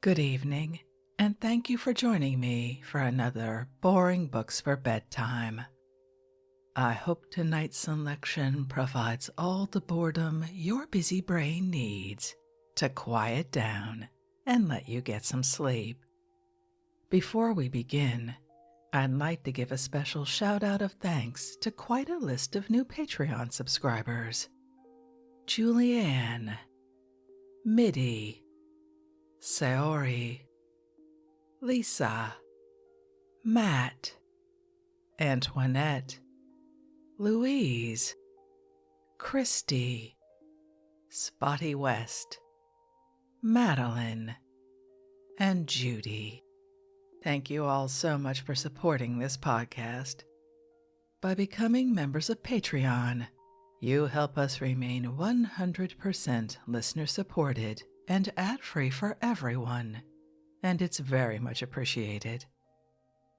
Good evening, and thank you for joining me for another Boring Books for Bedtime. I hope tonight's selection provides all the boredom your busy brain needs to quiet down and let you get some sleep. Before we begin, I'd like to give a special shout out of thanks to quite a list of new Patreon subscribers. Julianne, Midi, Saori, Lisa, Matt, Antoinette, Louise, Christy, Spotty West, Madeline, and Judy. Thank you all so much for supporting this podcast. By becoming members of Patreon, you help us remain 100% listener-supported and ad-free for everyone, and it's very much appreciated.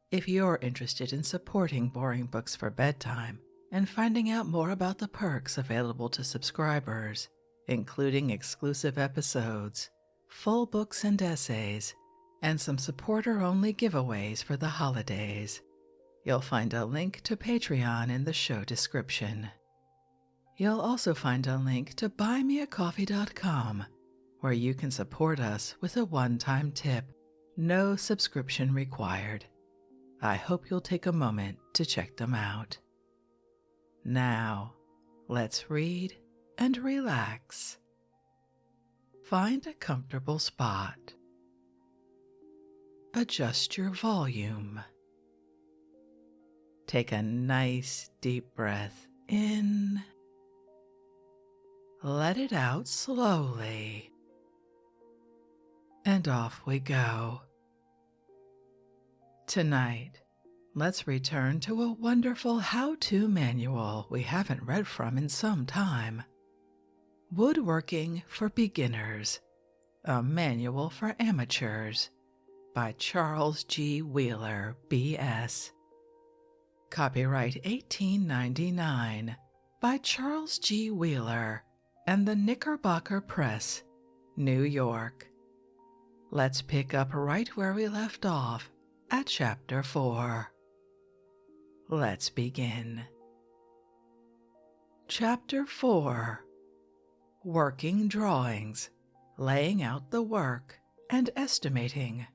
If you're interested in supporting Boring Books for Bedtime and finding out more about the perks available to subscribers, including exclusive episodes, full books and essays, and some supporter-only giveaways for the holidays, you'll find a link to Patreon in the show description. You'll also find a link to buymeacoffee.com, where you can support us with a one-time tip, no subscription required. I hope you'll take a moment to check them out. Now, let's read and relax. Find a comfortable spot. Adjust your volume. Take a nice deep breath in. Let it out slowly. And off we go. Tonight, let's return to a wonderful how-to manual we haven't read from in some time. Woodworking for Beginners, a Manual for Amateurs, by Charles G. Wheeler, B.S. Copyright 1899 by Charles G. Wheeler and the Knickerbocker Press, New York. Let's pick up right where we left off at Chapter 4. Let's begin. Chapter 4. Working Drawings, Laying Out the Work, and Estimating.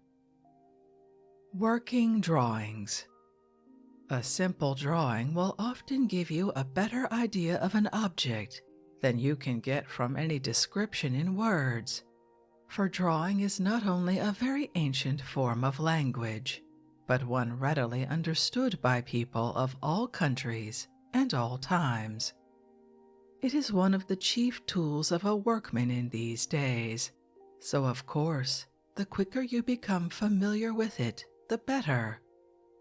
Working drawings. A simple drawing will often give you a better idea of an object than you can get from any description in words, for drawing is not only a very ancient form of language, but one readily understood by people of all countries and all times. It is one of the chief tools of a workman in these days, so of course, the quicker you become familiar with it, the better,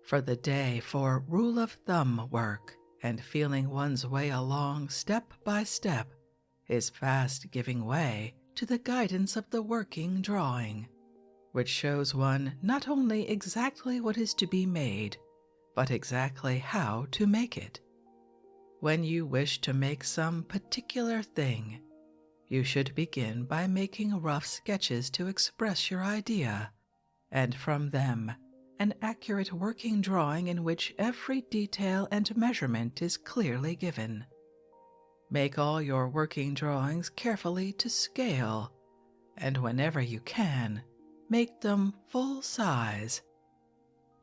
for the day for rule-of-thumb work and feeling one's way along step by step is fast giving way to the guidance of the working drawing, which shows one not only exactly what is to be made, but exactly how to make it. When you wish to make some particular thing, you should begin by making rough sketches to express your idea, and from them, an accurate working drawing in which every detail and measurement is clearly given. Make all your working drawings carefully to scale, and whenever you can, make them full size.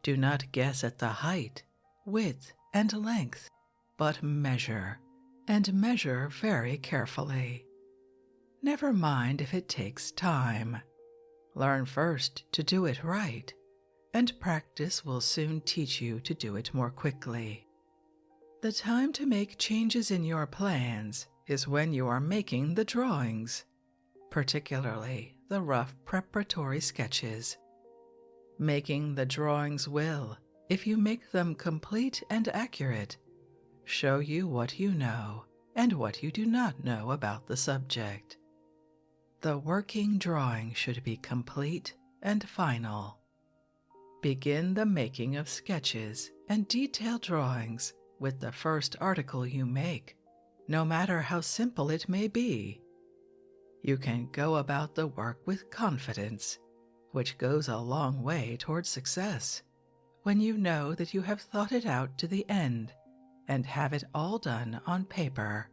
Do not guess at the height, width, and length, but measure, and measure very carefully. Never mind if it takes time. Learn first to do it right, and practice will soon teach you to do it more quickly. The time to make changes in your plans is when you are making the drawings, particularly the rough preparatory sketches. Making the drawings will, if you make them complete and accurate, show you what you know and what you do not know about the subject. The working drawing should be complete and final. Begin the making of sketches and detailed drawings with the first article you make, no matter how simple it may be. You can go about the work with confidence, which goes a long way toward success, when you know that you have thought it out to the end and have it all done on paper.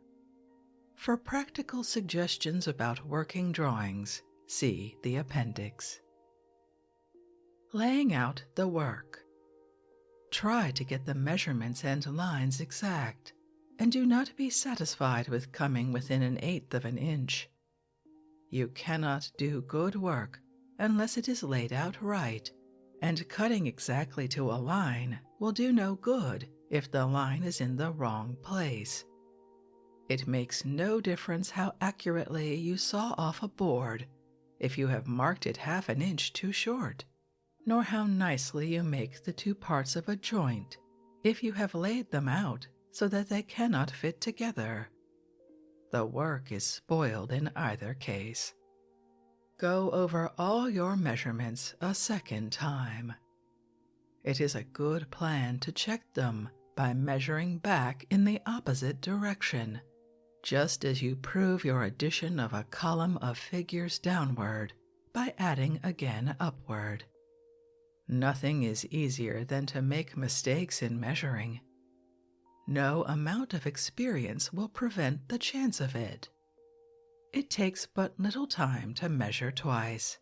For practical suggestions about working drawings, see the appendix. Laying out the work. Try to get the measurements and lines exact, and do not be satisfied with coming within 1/8 of an inch. You cannot do good work unless it is laid out right, and cutting exactly to a line will do no good if the line is in the wrong place. It makes no difference how accurately you saw off a board if you have marked it 1/2 inch too short, nor how nicely you make the 2 parts of a joint if you have laid them out so that they cannot fit together. The work is spoiled in either case. Go over all your measurements a second time. It is a good plan to check them by measuring back in the opposite direction, just as you prove your addition of a column of figures downward by adding again upward. Nothing is easier than to make mistakes in measuring. No amount of experience will prevent the chance of it. It takes but little time to measure twice,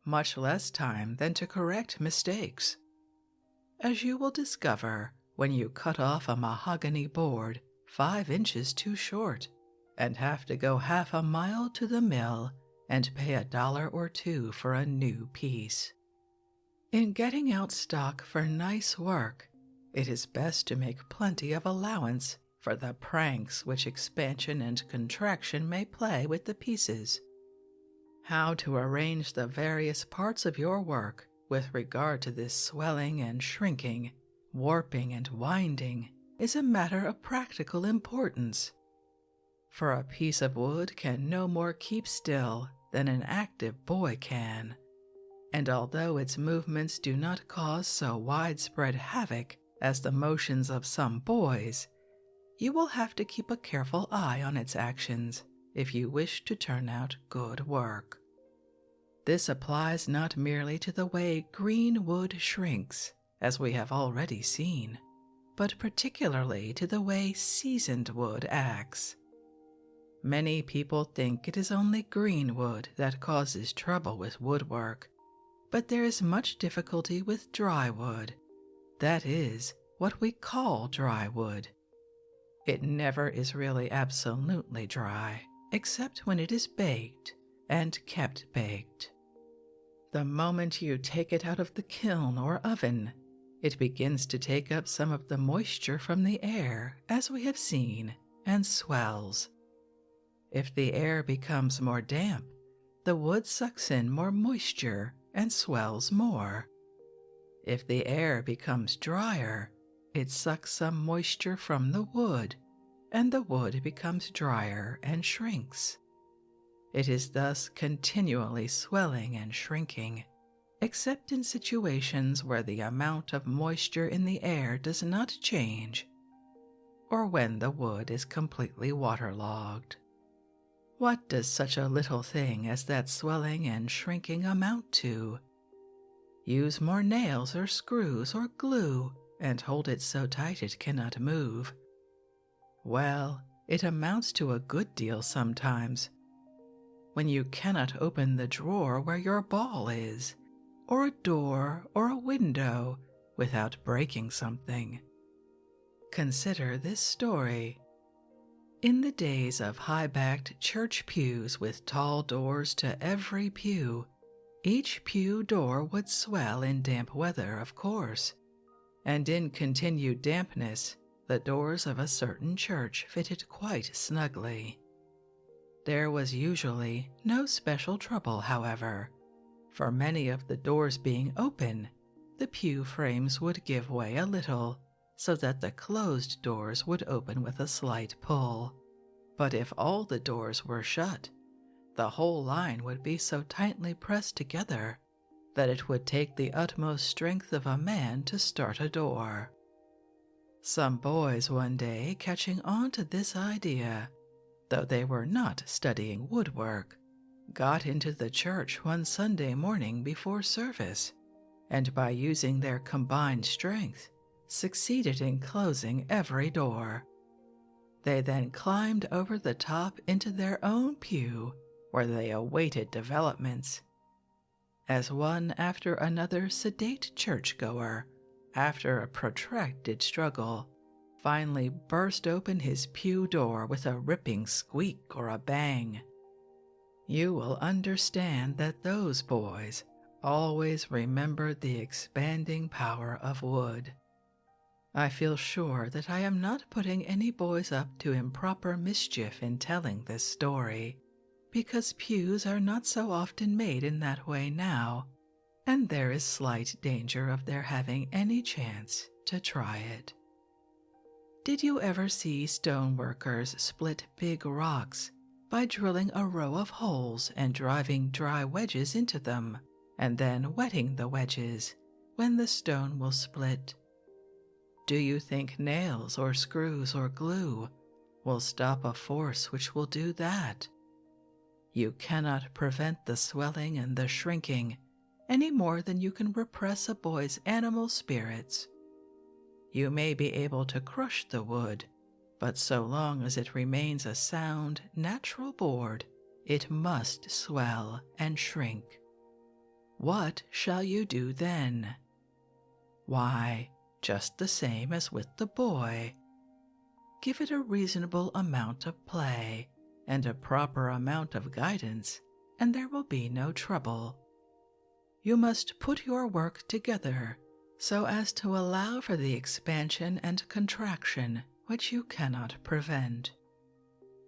much less time than to correct mistakes. As you will discover when you cut off a mahogany board 5 inches too short and have to go 1/2 mile to the mill and pay $1 or $2 for a new piece. In getting out stock for nice work, it is best to make plenty of allowance for the pranks which expansion and contraction may play with the pieces. How to arrange the various parts of your work with regard to this swelling and shrinking, warping and winding is a matter of practical importance. For a piece of wood can no more keep still than an active boy can, and although its movements do not cause so widespread havoc as the motions of some boys, you will have to keep a careful eye on its actions if you wish to turn out good work. This applies not merely to the way green wood shrinks, as we have already seen, but particularly to the way seasoned wood acts. Many people think it is only green wood that causes trouble with woodwork, but there is much difficulty with dry wood. That is, what we call dry wood. It never is really absolutely dry, except when it is baked and kept baked. The moment you take it out of the kiln or oven, it begins to take up some of the moisture from the air, as we have seen, and swells. If the air becomes more damp, the wood sucks in more moisture and swells more. If the air becomes drier, it sucks some moisture from the wood, and the wood becomes drier and shrinks. It is thus continually swelling and shrinking, except in situations where the amount of moisture in the air does not change, or when the wood is completely waterlogged. What does such a little thing as that swelling and shrinking amount to? Use more nails or screws or glue and hold it so tight it cannot move. Well, it amounts to a good deal sometimes. When you cannot open the drawer where your ball is, or a door or a window without breaking something. Consider this story. In the days of high-backed church pews with tall doors to every pew, each pew door would swell in damp weather, of course, and in continued dampness, the doors of a certain church fitted quite snugly. There was usually no special trouble, however, for many of the doors being open, the pew frames would give way a little, so that the closed doors would open with a slight pull. But if all the doors were shut, the whole line would be so tightly pressed together that it would take the utmost strength of a man to start a door. Some boys one day, catching on to this idea, though they were not studying woodwork, got into the church one Sunday morning before service, and by using their combined strength, succeeded in closing every door. They then climbed over the top into their own pew, where they awaited developments. As one after another sedate churchgoer, after a protracted struggle, finally burst open his pew door with a ripping squeak or a bang, you will understand that those boys always remembered the expanding power of wood. I feel sure that I am not putting any boys up to improper mischief in telling this story, because pews are not so often made in that way now, and there is slight danger of their having any chance to try it. Did you ever see stone workers split big rocks by drilling a row of holes and driving dry wedges into them, and then wetting the wedges when the stone will split? Do you think nails or screws or glue will stop a force which will do that? You cannot prevent the swelling and the shrinking any more than you can repress a boy's animal spirits. You may be able to crush the wood, but so long as it remains a sound, natural board, it must swell and shrink. What shall you do then? Why, just the same as with the boy. Give it a reasonable amount of play and a proper amount of guidance, and there will be no trouble. You must put your work together so as to allow for the expansion and contraction which you cannot prevent.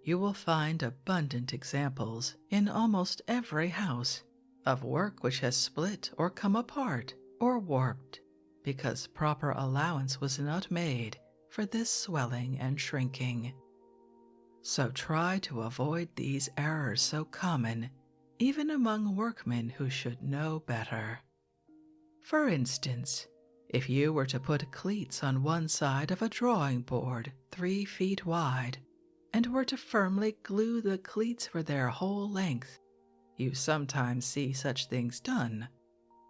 You will find abundant examples in almost every house of work which has split or come apart or warped because proper allowance was not made for this swelling and shrinking. So try to avoid these errors so common even among workmen who should know better. For instance, if you were to put cleats on one side of a drawing board 3 feet wide, and were to firmly glue the cleats for their whole length, you sometimes see such things done,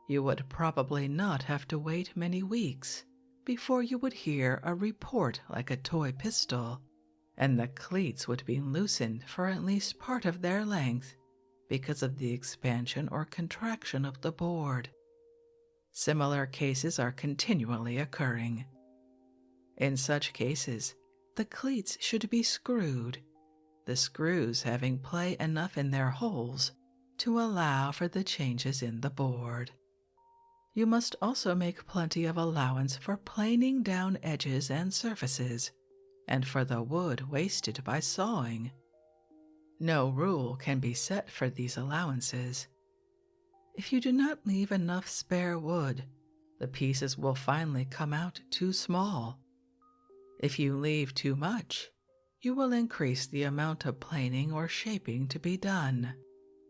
you would probably not have to wait many weeks before you would hear a report like a toy pistol, and the cleats would be loosened for at least part of their length because of the expansion or contraction of the board. Similar cases are continually occurring. In such cases, the cleats should be screwed, the screws having play enough in their holes to allow for the changes in the board. You must also make plenty of allowance for planing down edges and surfaces, and for the wood wasted by sawing. No rule can be set for these allowances. If you do not leave enough spare wood, the pieces will finally come out too small. If you leave too much, you will increase the amount of planing or shaping to be done.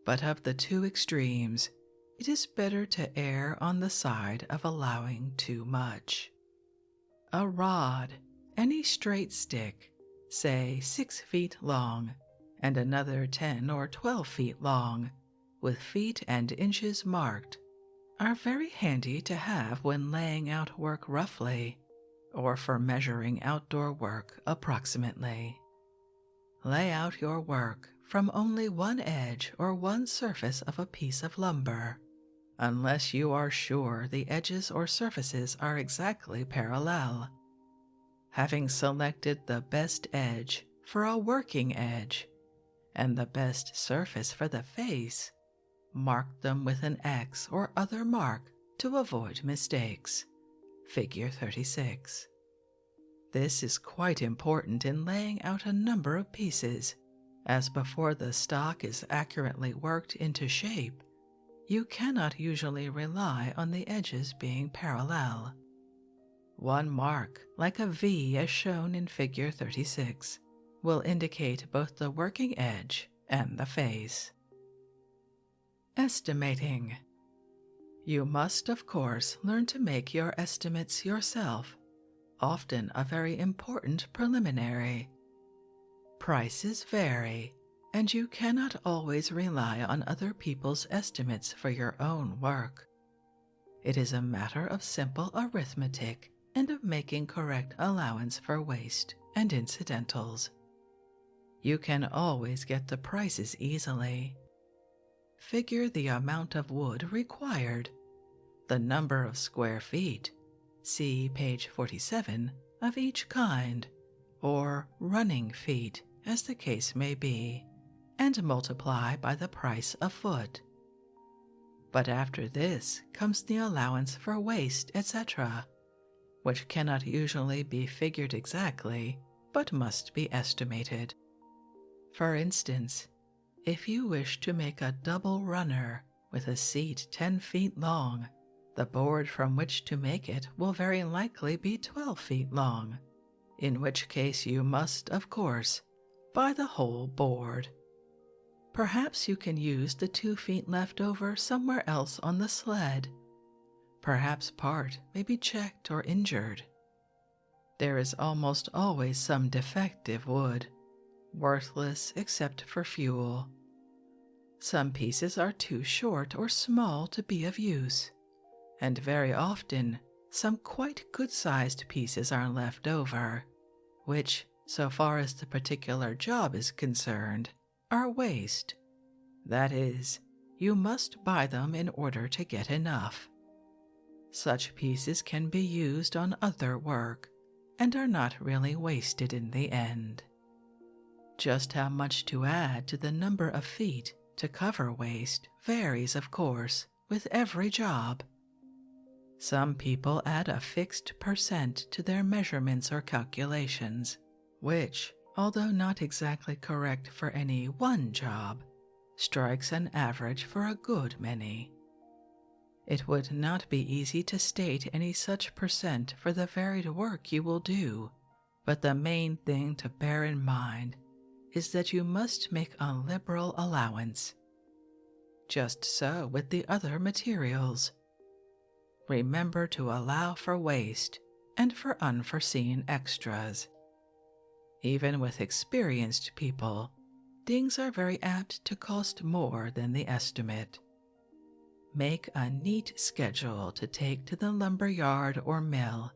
But of the two extremes, it is better to err on the side of allowing too much. A rod, any straight stick, say 6 feet long, and another 10 or 12 feet long, with feet and inches marked, are very handy to have when laying out work roughly, or for measuring outdoor work approximately. Lay out your work from only one edge or one surface of a piece of lumber, unless you are sure the edges or surfaces are exactly parallel. Having selected the best edge for a working edge, and the best surface for the face, mark them with an X or other mark to avoid mistakes. Figure 36. This is quite important in laying out a number of pieces, as before the stock is accurately worked into shape, you cannot usually rely on the edges being parallel. One mark, like a V as shown in figure 36, will indicate both the working edge and the face. Estimating. You must, of course, learn to make your estimates yourself, often a very important preliminary. Prices vary, and you cannot always rely on other people's estimates for your own work. It is a matter of simple arithmetic and of making correct allowance for waste and incidentals. You can always get the prices easily. Figure the amount of wood required, the number of square feet, see page 47, of each kind, or running feet, as the case may be, and multiply by the price a foot. But after this comes the allowance for waste, etc., which cannot usually be figured exactly, but must be estimated. For instance, if you wish to make a double runner with a seat 10 feet long, the board from which to make it will very likely be 12 feet long, in which case you must, of course, buy the whole board. Perhaps you can use the 2 feet left over somewhere else on the sled. Perhaps part may be checked or injured. There is almost always some defective wood, worthless except for fuel. Some pieces are too short or small to be of use, and very often some quite good-sized pieces are left over, which, so far as the particular job is concerned, are waste. That is, you must buy them in order to get enough. Such pieces can be used on other work, and are not really wasted in the end. Just how much to add to the number of feet to cover waste varies, of course, with every job. Some people add a fixed % to their measurements or calculations, which, although not exactly correct for any one job, strikes an average for a good many. It would not be easy to state any such % for the varied work you will do, but the main thing to bear in mind is that you must make a liberal allowance. Just so with the other materials. Remember to allow for waste and for unforeseen extras. Even with experienced people, things are very apt to cost more than the estimate. Make a neat schedule to take to the lumber yard or mill,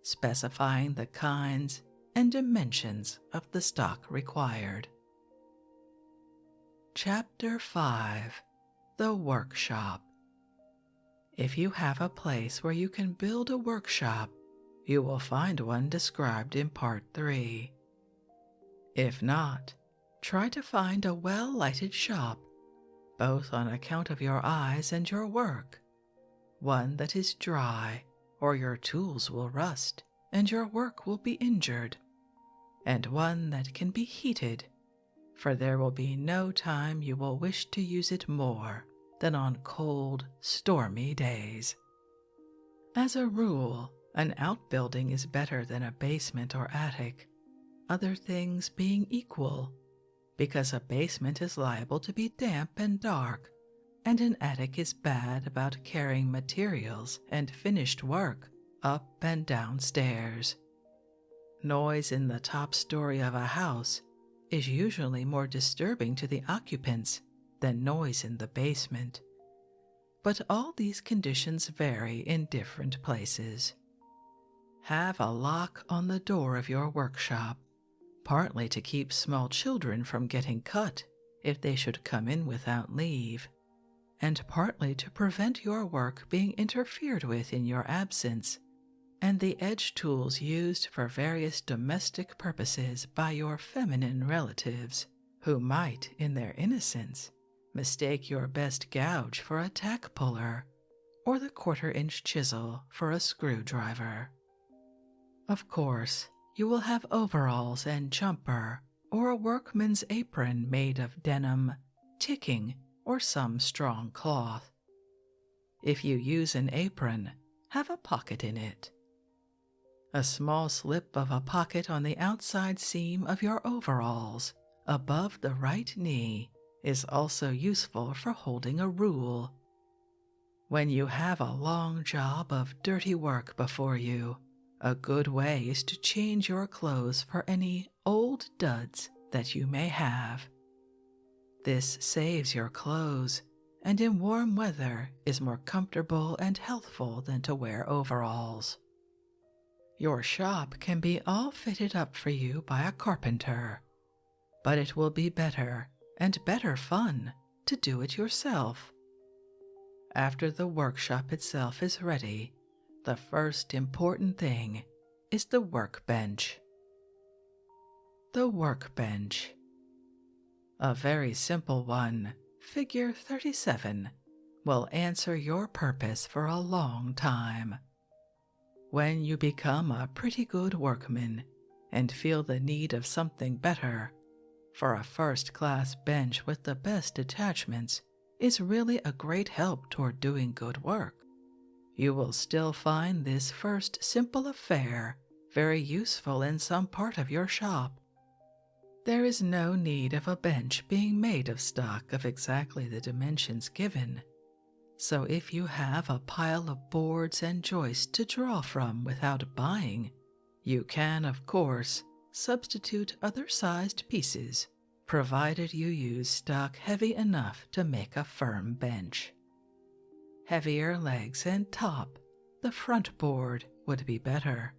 specifying the kinds and dimensions of the stock required. Chapter 5. The Workshop. If you have a place where you can build a workshop, you will find one described in Part 3. If not, try to find a well-lighted shop, both on account of your eyes and your work, one that is dry, or your tools will rust and your work will be injured, and one that can be heated, for there will be no time you will wish to use it more than on cold, stormy days. As a rule, an outbuilding is better than a basement or attic, other things being equal, because a basement is liable to be damp and dark, and an attic is bad about carrying materials and finished work up and down stairs. Noise in the top story of a house is usually more disturbing to the occupants than noise in the basement, but all these conditions vary in different places. Have a lock on the door of your workshop, partly to keep small children from getting cut if they should come in without leave, and partly to prevent your work being interfered with in your absence, and the edge tools used for various domestic purposes by your feminine relatives, who might, in their innocence, mistake your best gouge for a tack puller, or the 1/4-inch chisel for a screwdriver. Of course, you will have overalls and jumper, or a workman's apron made of denim, ticking, or some strong cloth. If you use an apron, have a pocket in it. A small slip of a pocket on the outside seam of your overalls, above the right knee, is also useful for holding a rule. When you have a long job of dirty work before you, a good way is to change your clothes for any old duds that you may have. This saves your clothes and in warm weather is more comfortable and healthful than to wear overalls. Your shop can be all fitted up for you by a carpenter, but it will be better and better fun to do it yourself. After the workshop itself is ready, the first important thing is the workbench. The workbench. A very simple one, figure 37, will answer your purpose for a long time. When you become a pretty good workman and feel the need of something better, for a first-class bench with the best attachments is really a great help toward doing good work. You will still find this first simple affair very useful in some part of your shop. There is no need of a bench being made of stock of exactly the dimensions given, so if you have a pile of boards and joists to draw from without buying, you can, of course, substitute other-sized pieces, provided you use stock heavy enough to make a firm bench. Heavier legs and top, the front board, would be better,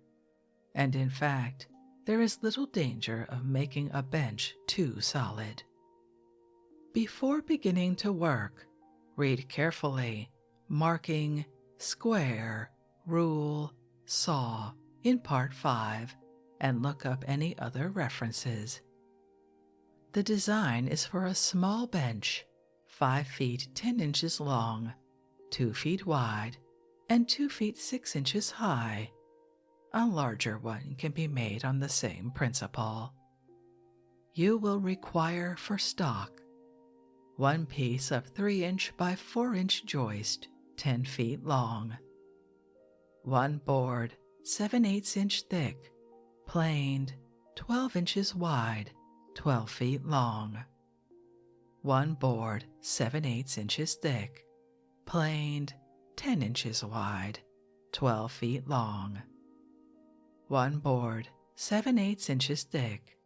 and in fact, there is little danger of making a bench too solid. Before beginning to work, read carefully Marking, Square, Rule, Saw in Part 5 and look up any other references. The design is for a small bench, 5 feet 10 inches long, 2 feet wide, and 2 feet 6 inches high. A larger one can be made on the same principle. You will require for stock 1 piece of 3-inch by 4-inch joist, 10 feet long, 1 board, 7/8 inch thick, planed, 12 inches wide, 12 feet long, 1 board, 7/8 inches thick, planed, 10 inches wide, 12 feet long, 1 board, 7/8 inches thick,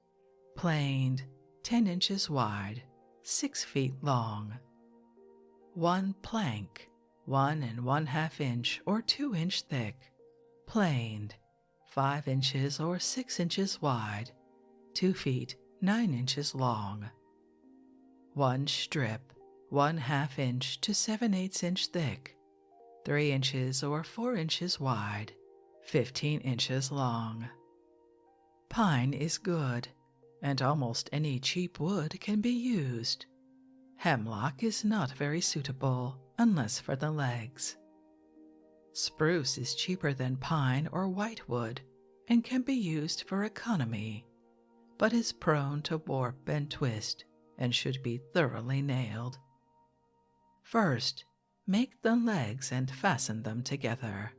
planed, 10 inches wide, 6 feet long, 1 plank, 1 1/2 inch or 2-inch thick, planed, 5 inches or 6 inches wide, 2 feet 9 inches long, 1 strip, 1/2 inch to 7/8 inch thick, 3 inches or 4 inches wide, 15 inches long. Pine is good, and almost any cheap wood can be used. Hemlock is not very suitable unless for the legs. Spruce is cheaper than pine or whitewood and can be used for economy, but is prone to warp and twist and should be thoroughly nailed. First, make the legs and fasten them together.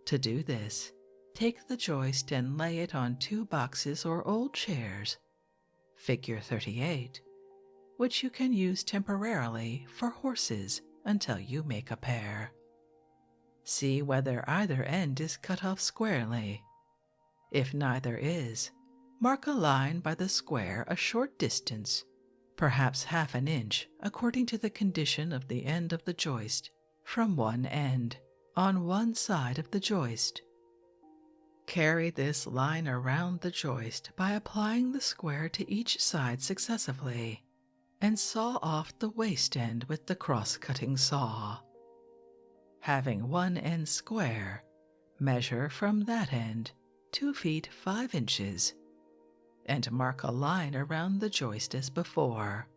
To do this, take the joist and lay it on 2 boxes or old chairs, figure 38, which you can use temporarily for horses until you make a pair. See whether either end is cut off squarely. If neither is, mark a line by the square a short distance, perhaps 1/2 inch according to the condition of the end of the joist, from one end, on one side of the joist. Carry this line around the joist by applying the square to each side successively, and saw off the waste end with the cross-cutting saw. Having one end square, measure from that end 2 feet 5 inches, and mark a line around the joist as before.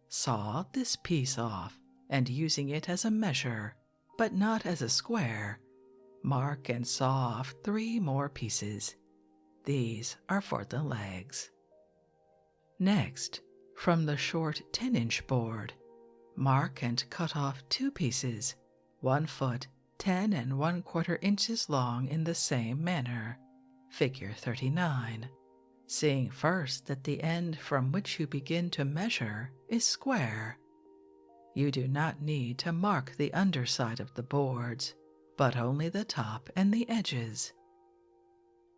Saw this piece off, and using it as a measure, but not as a square, mark and saw off 3 more pieces. These are for the legs. Next, from the short 10-inch board, mark and cut off 2 pieces, 1 foot 10 1/4 inches long in the same manner, figure 39, seeing first that the end from which you begin to measure is square. You do not need to mark the underside of the boards, but only the top and the edges.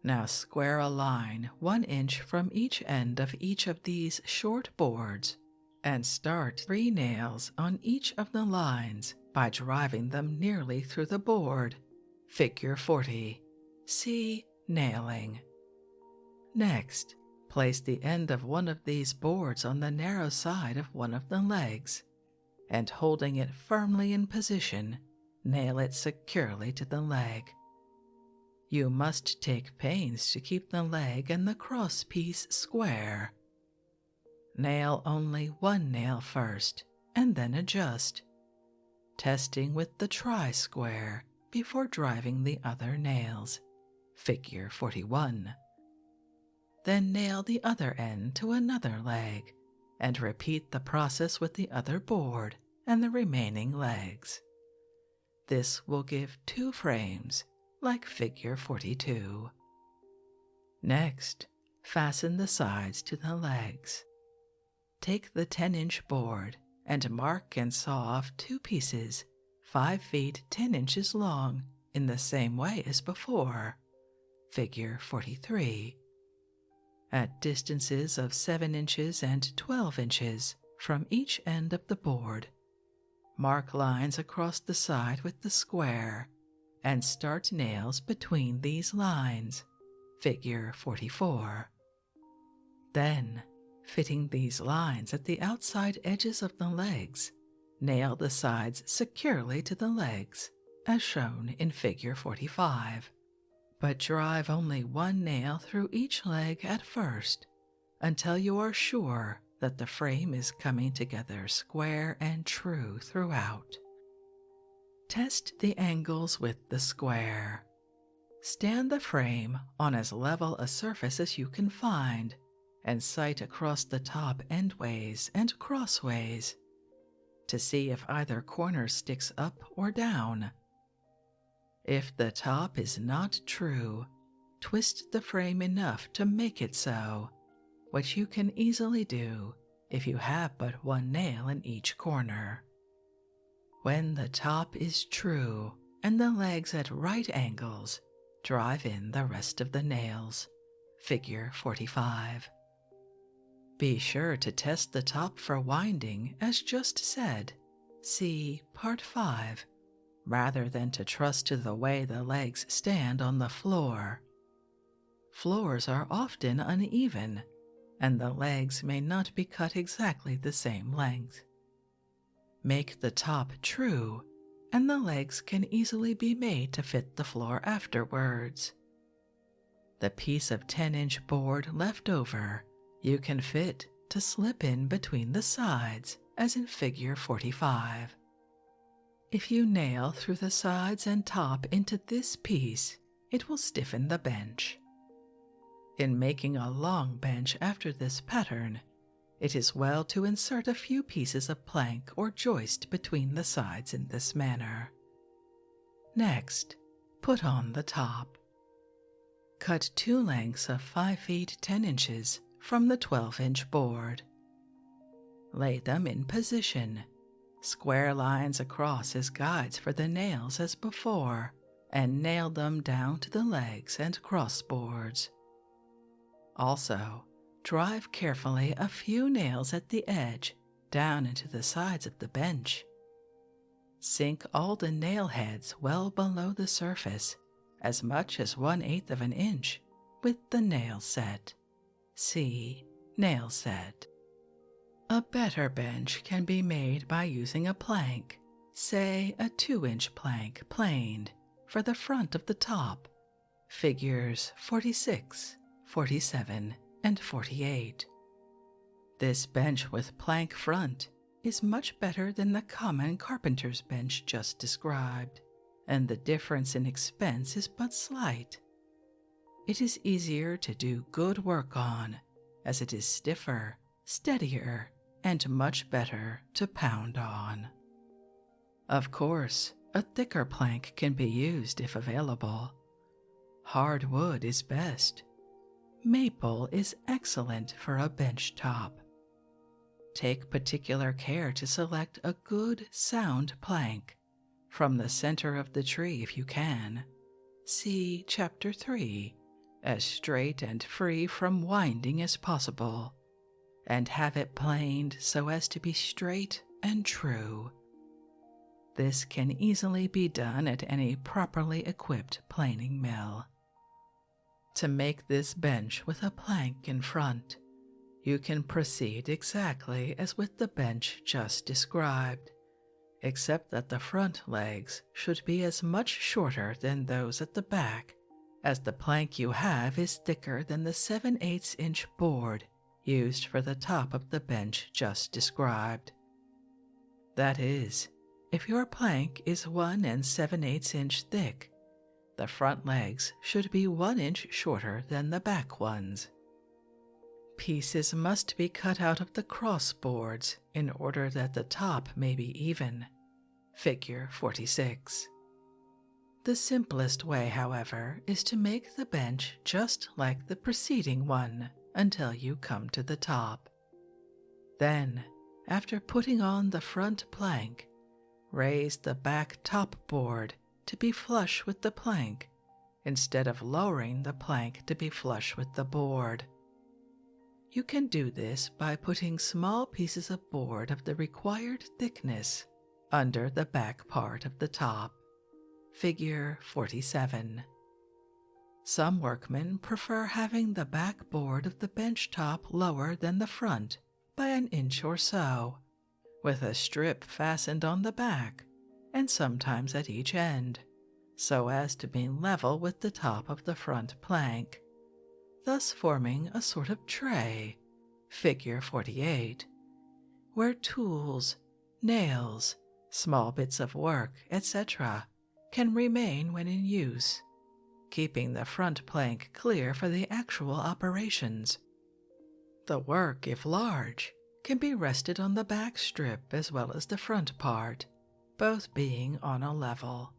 Now square a line 1 inch from each end of each of these short boards, and start 3 nails on each of the lines by driving them nearly through the board. Figure 40. See nailing. Next, place the end of one of these boards on the narrow side of one of the legs, and holding it firmly in position, nail it securely to the leg. You must take pains to keep the leg and the cross piece square. Nail only one nail first, and then adjust, testing with the tri-square before driving the other nails. Figure 41. Then nail the other end to another leg, and repeat the process with the other board and the remaining legs. This will give 2 frames, like figure 42. Next, fasten the sides to the legs. Take the 10-inch board and mark and saw off 2 pieces 5 feet 10 inches long in the same way as before. Figure 43. At distances of 7 inches and 12 inches from each end of the board, mark lines across the side with the square and start nails between these lines. Figure 44. Then, fitting these lines at the outside edges of the legs, nail the sides securely to the legs, as shown in figure 45. But drive only 1 nail through each leg at first, until you are sure that the frame is coming together square and true throughout. Test the angles with the square. Stand the frame on as level a surface as you can find, and sight across the top endways and crossways to see if either corner sticks up or down. If the top is not true, twist the frame enough to make it so, which you can easily do if you have but 1 nail in each corner. When the top is true and the legs at right angles, drive in the rest of the nails. Figure 45. Be sure to test the top for winding as just said. See Part 5, rather than to trust to the way the legs stand on the floor. Floors are often uneven, and the legs may not be cut exactly the same length. Make the top true, and the legs can easily be made to fit the floor afterwards. The piece of 10-inch board left over you can fit to slip in between the sides, as in figure 45. If you nail through the sides and top into this piece, it will stiffen the bench. In making a long bench after this pattern, it is well to insert a few pieces of plank or joist between the sides in this manner. Next, put on the top. Cut 2 lengths of 5 feet 10 inches from the 12-inch board. Lay them in position, square lines across as guides for the nails as before, and nail them down to the legs and crossboards. Also, drive carefully a few nails at the edge down into the sides of the bench. Sink all the nail heads well below the surface, as much as 1/8 of an inch, with the nail set. See nail set. A better bench can be made by using a plank, say a 2-inch plank planed, for the front of the top. Figures 46, 47, and 48. This bench with plank front is much better than the common carpenter's bench just described, and the difference in expense is but slight. It is easier to do good work on, as it is stiffer, steadier, and much better to pound on. Of course, a thicker plank can be used if available. Hard wood is best. Maple is excellent for a bench top. Take particular care to select a good, sound plank, from the center of the tree if you can. See Chapter 3, as straight and free from winding as possible. and have it planed so as to be straight and true. This can easily be done at any properly equipped planing mill. To make this bench with a plank in front, you can proceed exactly as with the bench just described, except that the front legs should be as much shorter than those at the back, as the plank you have is thicker than the 7/8" board used for the top of the bench just described. That is, if your plank is 1 7/8" thick, the front legs should be 1 inch shorter than the back ones. Pieces must be cut out of the cross boards in order that the top may be even. Figure 46. The simplest way, however, is to make the bench just like the preceding one until you come to the top. Then, after putting on the front plank, raise the back top board to be flush with the plank, instead of lowering the plank to be flush with the board. You can do this by putting small pieces of board of the required thickness under the back part of the top. Figure 47. Some workmen prefer having the back board of the bench top lower than the front by an inch or so, with a strip fastened on the back and sometimes at each end, so as to be level with the top of the front plank, thus forming a sort of tray, figure 48, where tools, nails, small bits of work, etc., can remain when in use, keeping the front plank clear for the actual operations. The work, if large, can be rested on the back strip as well as the front part, both being on a level.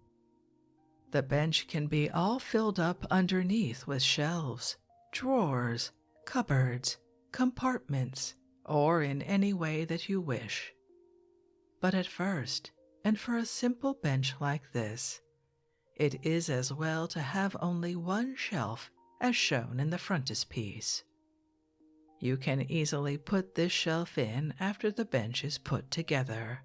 The bench can be all filled up underneath with shelves, drawers, cupboards, compartments, or in any way that you wish. But at first, and for a simple bench like this, it is as well to have only one shelf as shown in the frontispiece. You can easily put this shelf in after the bench is put together.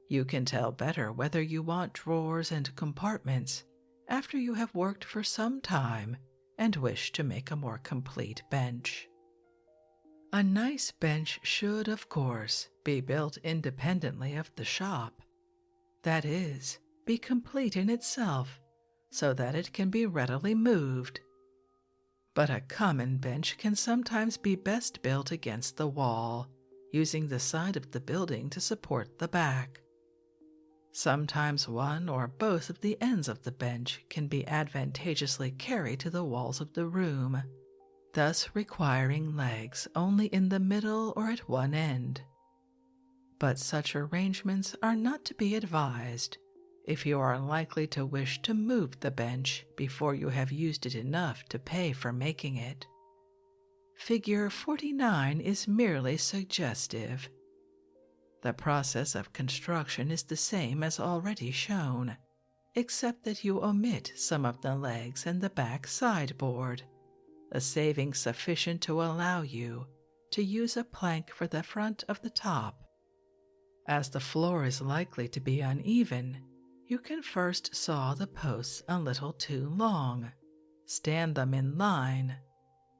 You can tell better whether you want drawers and compartments after you have worked for some time and wish to make a more complete bench. A nice bench should, of course, be built independently of the shop. That is, be complete in itself, so that it can be readily moved. But a common bench can sometimes be best built against the wall, using the side of the building to support the back. Sometimes one or both of the ends of the bench can be advantageously carried to the walls of the room, thus requiring legs only in the middle or at one end. But such arrangements are not to be advised if you are likely to wish to move the bench before you have used it enough to pay for making it. Figure 49 is merely suggestive. The process of construction is the same as already shown, except that you omit some of the legs and the back sideboard, a saving sufficient to allow you to use a plank for the front of the top. As the floor is likely to be uneven, you can first saw the posts a little too long, stand them in line,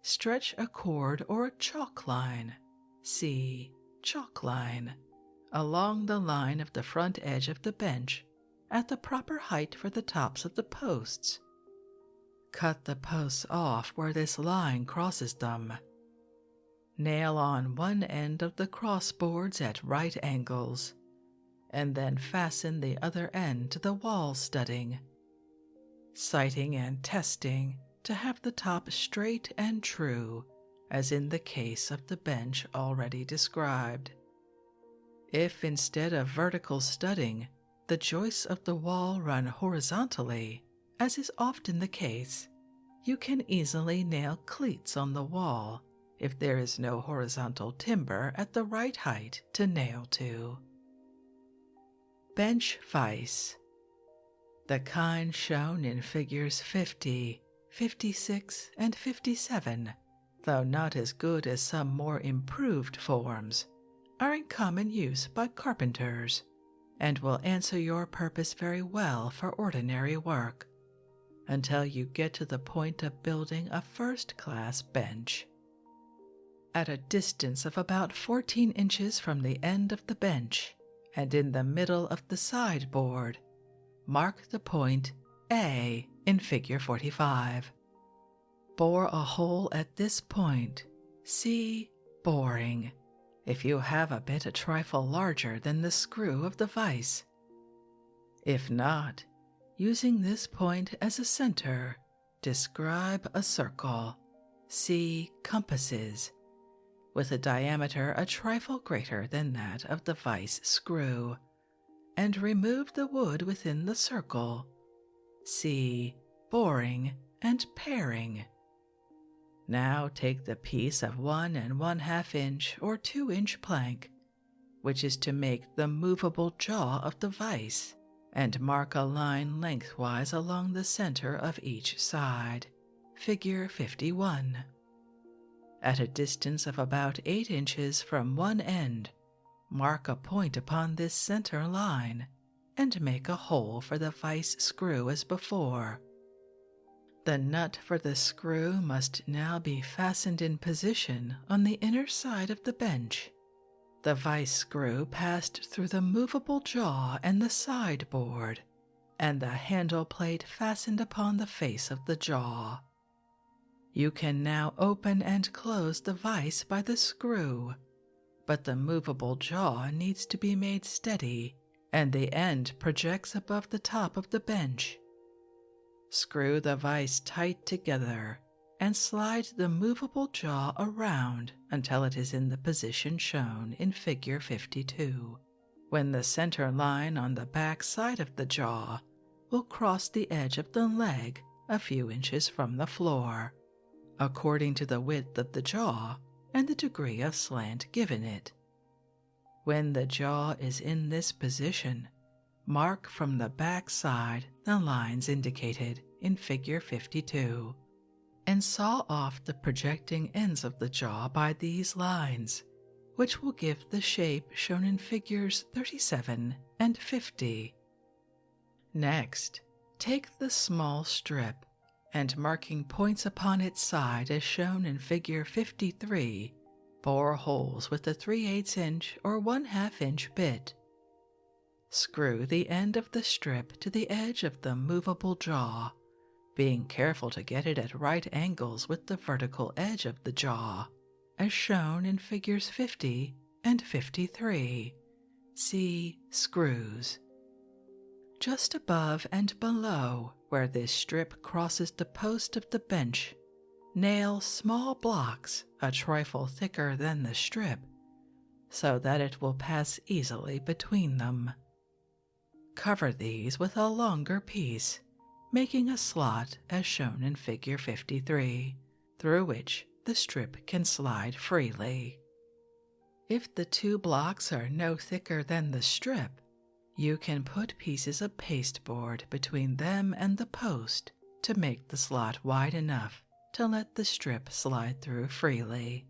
stretch a cord or a chalk line, see chalk line, along the line of the front edge of the bench at the proper height for the tops of the posts. Cut the posts off where this line crosses them. Nail on one end of the crossboards at right angles, and then fasten the other end to the wall studding, sighting and testing to have the top straight and true, as in the case of the bench already described. If instead of vertical studding, the joists of the wall run horizontally, as is often the case, you can easily nail cleats on the wall if there is no horizontal timber at the right height to nail to. Bench vise. The kind shown in figures 50, 56, and 57 though not as good as some more improved forms, are in common use by carpenters, and will answer your purpose very well for ordinary work, until you get to the point of building a first-class bench. At a distance of about 14 inches from the end of the bench, and in the middle of the sideboard, mark the point A in figure 45. Bore a hole at this point, see boring, if you have a bit a trifle larger than the screw of the vise. If not, using this point as a center, describe a circle, see compasses, with a diameter a trifle greater than that of the vise screw, and remove the wood within the circle, see boring and paring. Now take the piece of 1 1/2 inch or 2-inch plank, which is to make the movable jaw of the vise, and mark a line lengthwise along the center of each side, figure 51. At a distance of about 8 inches from one end, mark a point upon this center line, and make a hole for the vise screw as before. The nut for the screw must now be fastened in position on the inner side of the bench, the vise screw passed through the movable jaw and the sideboard, and the handle plate fastened upon the face of the jaw. You can now open and close the vise by the screw, but the movable jaw needs to be made steady, and the end projects above the top of the bench. Screw the vise tight together and slide the movable jaw around until it is in the position shown in figure 52, when the center line on the back side of the jaw will cross the edge of the leg a few inches from the floor, according to the width of the jaw and the degree of slant given it. When the jaw is in this position, mark from the back side the lines indicated in figure 52, and saw off the projecting ends of the jaw by these lines, which will give the shape shown in figures 37 and 50. Next, take the small strip, and marking points upon its side as shown in figure 53, bore holes with a 3/8 inch or 1/2 inch bit. Screw the end of the strip to the edge of the movable jaw, being careful to get it at right angles with the vertical edge of the jaw, as shown in figures 50 and 53. See screws. Just above and below where this strip crosses the post of the bench, nail small blocks a trifle thicker than the strip, so that it will pass easily between them. Cover these with a longer piece, making a slot as shown in figure 53, through which the strip can slide freely. If the 2 blocks are no thicker than the strip, you can put pieces of pasteboard between them and the post to make the slot wide enough to let the strip slide through freely.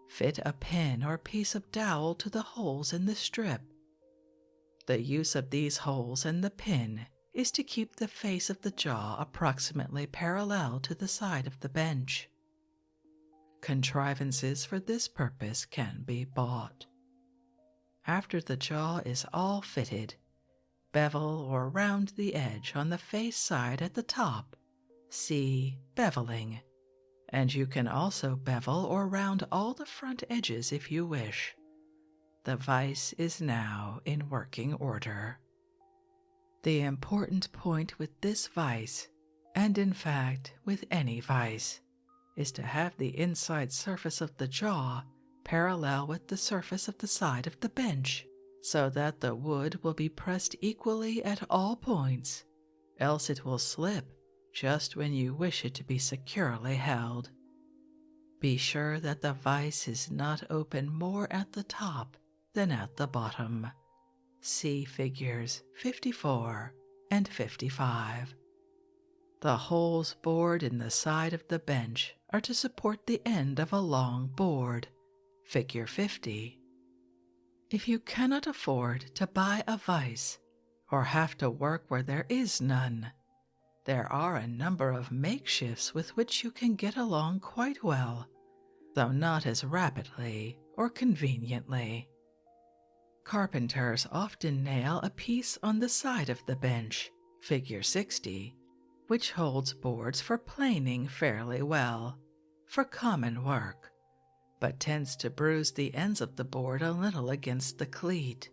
Fit a pin or piece of dowel to the holes in the strip. The use of these holes and the pin is to keep the face of the jaw approximately parallel to the side of the bench. Contrivances for this purpose can be bought. After the jaw is all fitted, bevel or round the edge on the face side at the top, see beveling, and you can also bevel or round all the front edges if you wish. The vise is now in working order. The important point with this vise, and in fact with any vise, is to have the inside surface of the jaw parallel with the surface of the side of the bench, so that the wood will be pressed equally at all points, else it will slip just when you wish it to be securely held. Be sure that the vise is not open more at the top than at the bottom. See figures 54 and 55. The holes bored in the side of the bench are to support the end of a long board, figure 50. If you cannot afford to buy a vise or have to work where there is none, there are a number of makeshifts with which you can get along quite well, though not as rapidly or conveniently. Carpenters often nail a piece on the side of the bench, figure 60, which holds boards for planing fairly well, for common work, but tends to bruise the ends of the board a little against the cleat,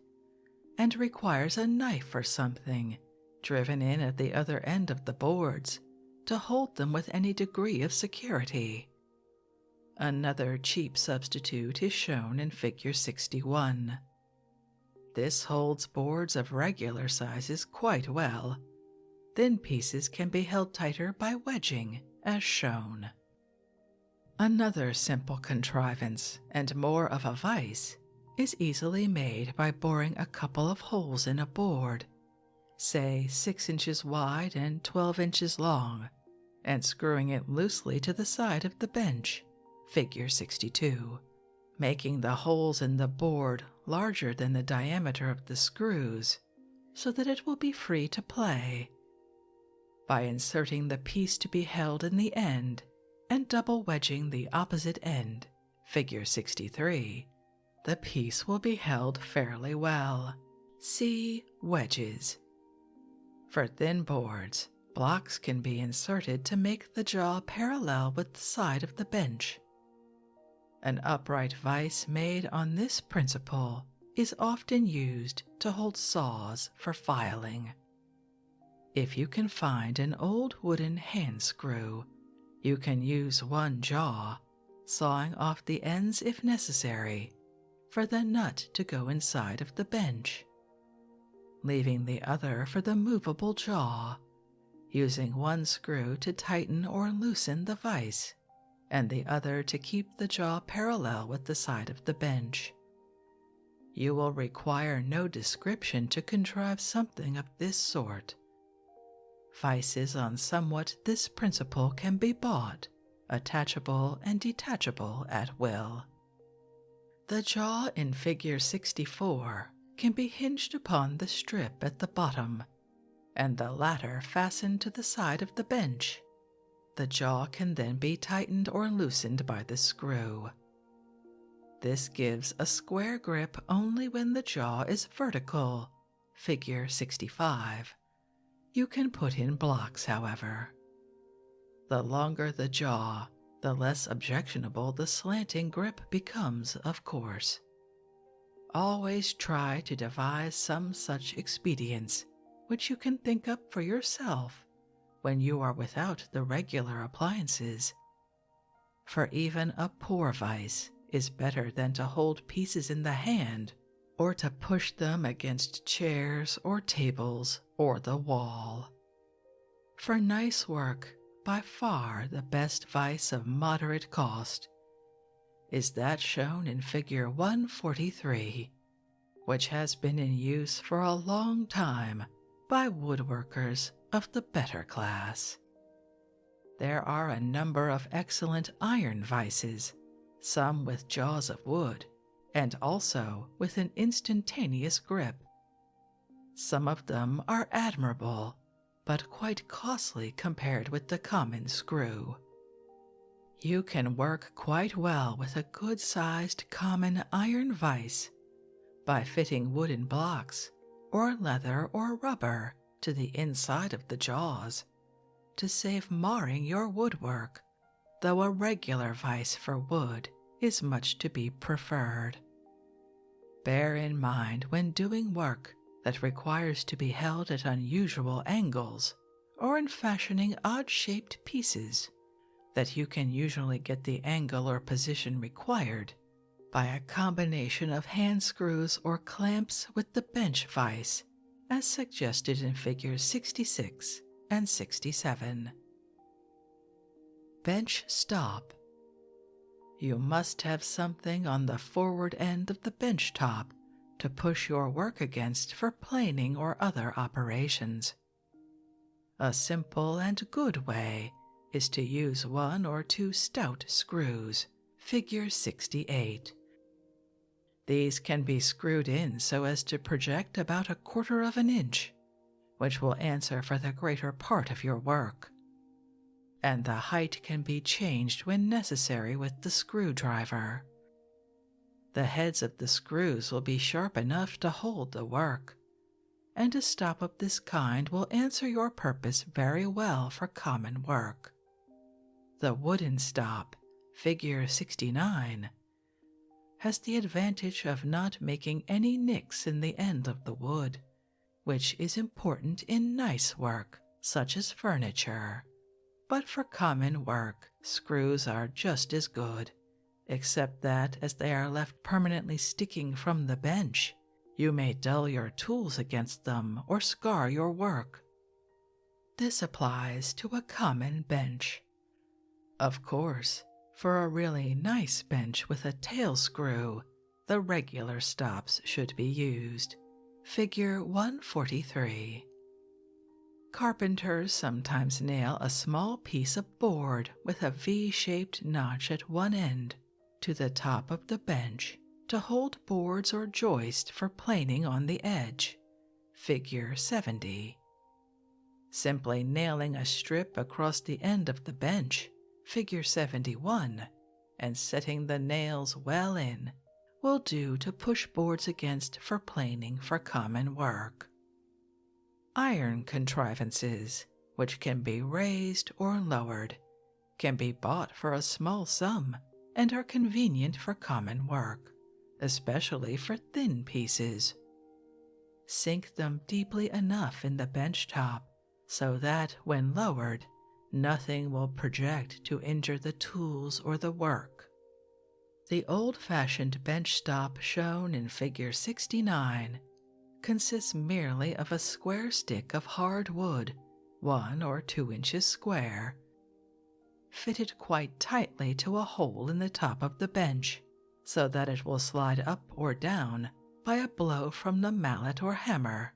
and requires a knife or something driven in at the other end of the boards to hold them with any degree of security. Another cheap substitute is shown in figure 61. This holds boards of regular sizes quite well. Thin pieces can be held tighter by wedging, as shown. Another simple contrivance, and more of a vise, is easily made by boring a couple of holes in a board, say 6 inches wide and 12 inches long, and screwing it loosely to the side of the bench, figure 62, making the holes in the board larger than the diameter of the screws, so that it will be free to play. By inserting the piece to be held in the end and double wedging the opposite end, figure 63, the piece will be held fairly well. See wedges. For thin boards, blocks can be inserted to make the jaw parallel with the side of the bench. An upright vise made on this principle is often used to hold saws for filing. If you can find an old wooden hand screw, you can use one jaw, sawing off the ends if necessary, for the nut to go inside of the bench, leaving the other for the movable jaw, using one screw to tighten or loosen the vise, and the other to keep the jaw parallel with the side of the bench. You will require no description to contrive something of this sort. Vices on somewhat this principle can be bought, attachable and detachable at will. The jaw in figure 64 can be hinged upon the strip at the bottom, and the latter fastened to the side of the bench. The jaw can then be tightened or loosened by the screw. This gives a square grip only when the jaw is vertical, figure 65. You can put in blocks, however. The longer the jaw, the less objectionable the slanting grip becomes, of course. Always try to devise some such expedients which you can think up for yourself when you are without the regular appliances. For even a poor vise is better than to hold pieces in the hand or to push them against chairs or tables or the wall. For nice work, by far the best vise of moderate cost is that shown in figure 143, which has been in use for a long time by woodworkers of the better class. There are a number of excellent iron vises, some with jaws of wood, and also with an instantaneous grip. Some of them are admirable, but quite costly compared with the common screw. You can work quite well with a good-sized common iron vise by fitting wooden blocks or leather or rubber to the inside of the jaws to save marring your woodwork, though a regular vise for wood is much to be preferred. Bear in mind when doing work that requires to be held at unusual angles or in fashioning odd-shaped pieces that you can usually get the angle or position required by a combination of hand screws or clamps with the bench vise, as suggested in figures 66 and 67. Bench stop. You must have something on the forward end of the bench top to push your work against for planing or other operations. A simple and good way is to use 1 or 2 stout screws, figure 68. These can be screwed in so as to project about 1/4 of an inch, which will answer for the greater part of your work. And the height can be changed when necessary with the screwdriver. The heads of the screws will be sharp enough to hold the work, and a stop of this kind will answer your purpose very well for common work. The wooden stop, figure 69, has the advantage of not making any nicks in the end of the wood, which is important in nice work, such as furniture. But for common work, screws are just as good, except that as they are left permanently sticking from the bench, you may dull your tools against them or scar your work. This applies to a common bench. Of course, for a really nice bench with a tail screw, the regular stops should be used. Figure 143. Carpenters sometimes nail a small piece of board with a V-shaped notch at one end to the top of the bench to hold boards or joist for planing on the edge. Figure 70. Simply nailing a strip across the end of the bench, figure 71, and setting the nails well in will do to push boards against for planing for common work. Iron contrivances, which can be raised or lowered, can be bought for a small sum and are convenient for common work, especially for thin pieces. Sink them deeply enough in the bench top so that, when lowered, nothing will project to injure the tools or the work. The old-fashioned bench stop shown in figure 69 consists merely of a square stick of hard wood, 1 or 2 inches square, fitted quite tightly to a hole in the top of the bench, so that it will slide up or down by a blow from the mallet or hammer.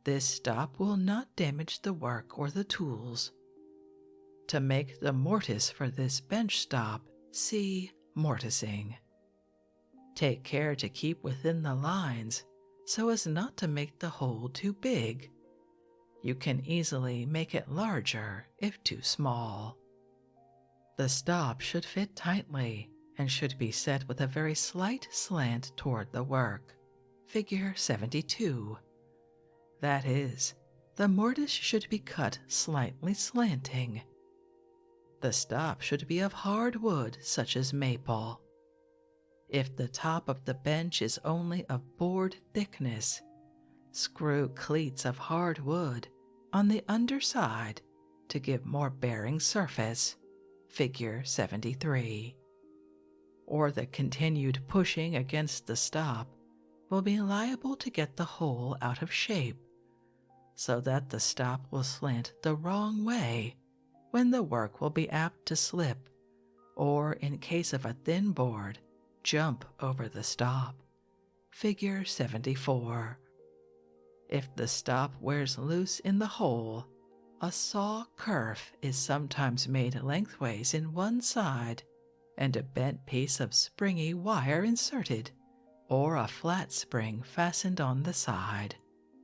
This stop will not damage the work or the tools. To make the mortise for this bench stop, see mortising. Take care to keep within the lines so as not to make the hole too big. You can easily make it larger if too small. The stop should fit tightly and should be set with a very slight slant toward the work. Figure 72. That is, the mortise should be cut slightly slanting. The stop should be of hard wood such as maple. If the top of the bench is only of board thickness, screw cleats of hard wood on the underside to give more bearing surface. Figure 73. Or the continued pushing against the stop will be liable to get the hole out of shape, so that the stop will slant the wrong way when the work will be apt to slip, or in case of a thin board, jump over the stop. Figure 74. If the stop wears loose in the hole, a saw kerf is sometimes made lengthways in one side and a bent piece of springy wire inserted, or a flat spring fastened on the side.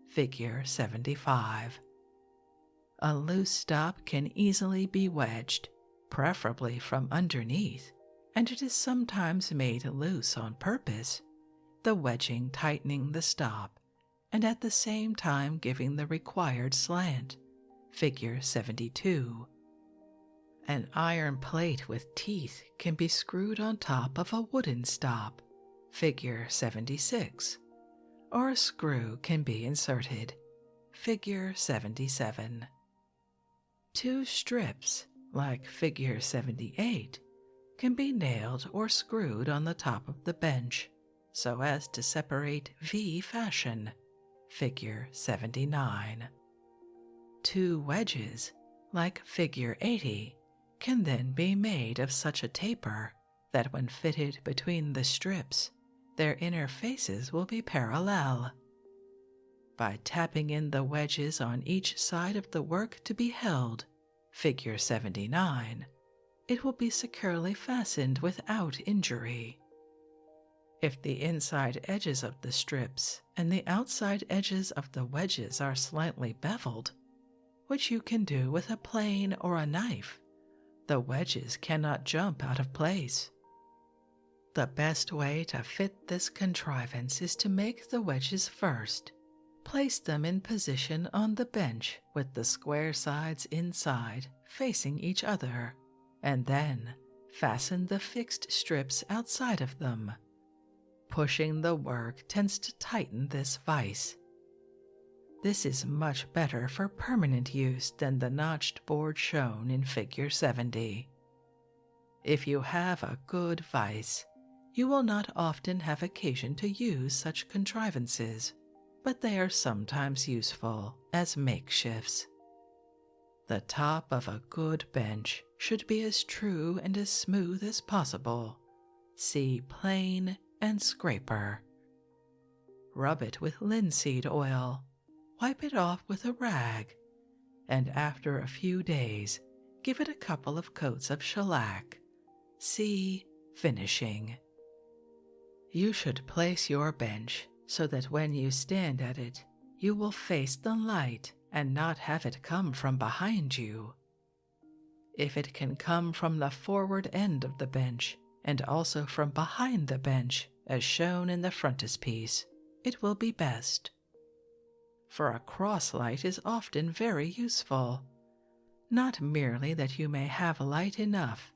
Figure 75. A loose stop can easily be wedged, preferably from underneath, and it is sometimes made loose on purpose, the wedging tightening the stop and at the same time giving the required slant. Figure 72. An iron plate with teeth can be screwed on top of a wooden stop. Figure 76. Or a screw can be inserted. Figure 77. 2 strips, like figure 78, can be nailed or screwed on the top of the bench so as to separate V fashion. Figure 79. 2 wedges, like figure 80, can then be made of such a taper that when fitted between the strips, their inner faces will be parallel. by tapping in the wedges on each side of the work to be held, figure 79, it will be securely fastened without injury. If the inside edges of the strips and the outside edges of the wedges are slightly beveled, which you can do with a plane or a knife, the wedges cannot jump out of place. The best way to fit this contrivance is to make the wedges first. Place them in position on the bench with the square sides inside facing each other, and then fasten the fixed strips outside of them. Pushing the work tends to tighten this vise. This is much better for permanent use than the notched board shown in figure 70. If you have a good vise, you will not often have occasion to use such contrivances, but they are sometimes useful as makeshifts. The top of a good bench should be as true and as smooth as possible. See plane and scraper. Rub it with linseed oil, wipe it off with a rag, and after a few days give it a couple of coats of shellac. See finishing. You should place your bench so that when you stand at it, you will face the light and not have it come from behind you. If it can come from the forward end of the bench and also from behind the bench, as shown in the frontispiece, it will be best. For a cross light is often very useful, not merely that you may have light enough,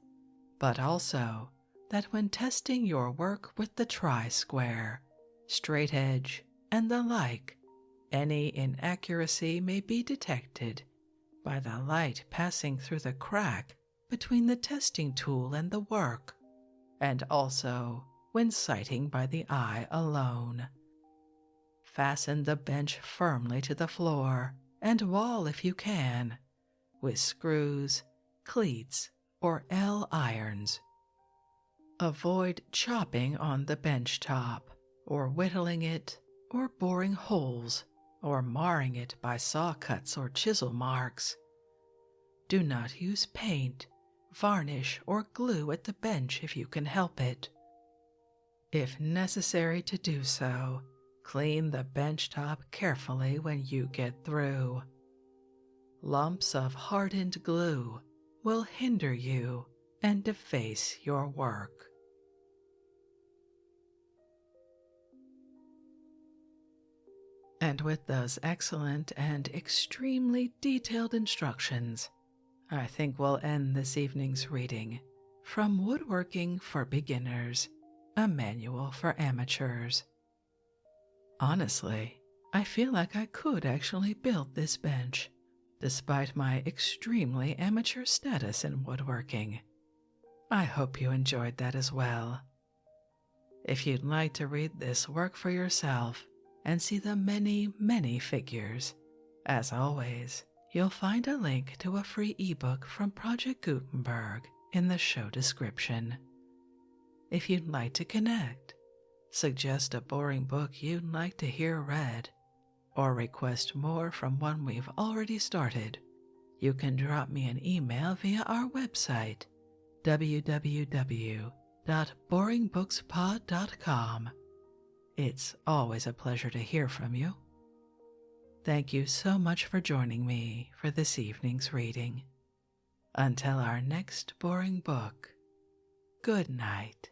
but also that when testing your work with the tri-square, straight edge, and the like, any inaccuracy may be detected by the light passing through the crack between the testing tool and the work, and also when sighting by the eye alone. Fasten the bench firmly to the floor and wall if you can, with screws, cleats, or L-irons. Avoid chopping on the bench top, or whittling it, or boring holes, or marring it by saw cuts or chisel marks. Do not use paint, varnish, or glue at the bench if you can help it. If necessary to do so, clean the bench top carefully when you get through. Lumps of hardened glue will hinder you and deface your work. And with those excellent and extremely detailed instructions, I think we'll end this evening's reading from Woodworking for Beginners, a manual for amateurs. Honestly, I feel like I could actually build this bench, despite my extremely amateur status in woodworking. I hope you enjoyed that as well. If you'd like to read this work for yourself and see the many, many figures, as always, you'll find a link to a free ebook from Project Gutenberg in the show description. If you'd like to connect, suggest a boring book you'd like to hear read, or request more from one we've already started, you can drop me an email via our website, www.boringbookspod.com. It's always a pleasure to hear from you. Thank you so much for joining me for this evening's reading. Until our next boring book, good night.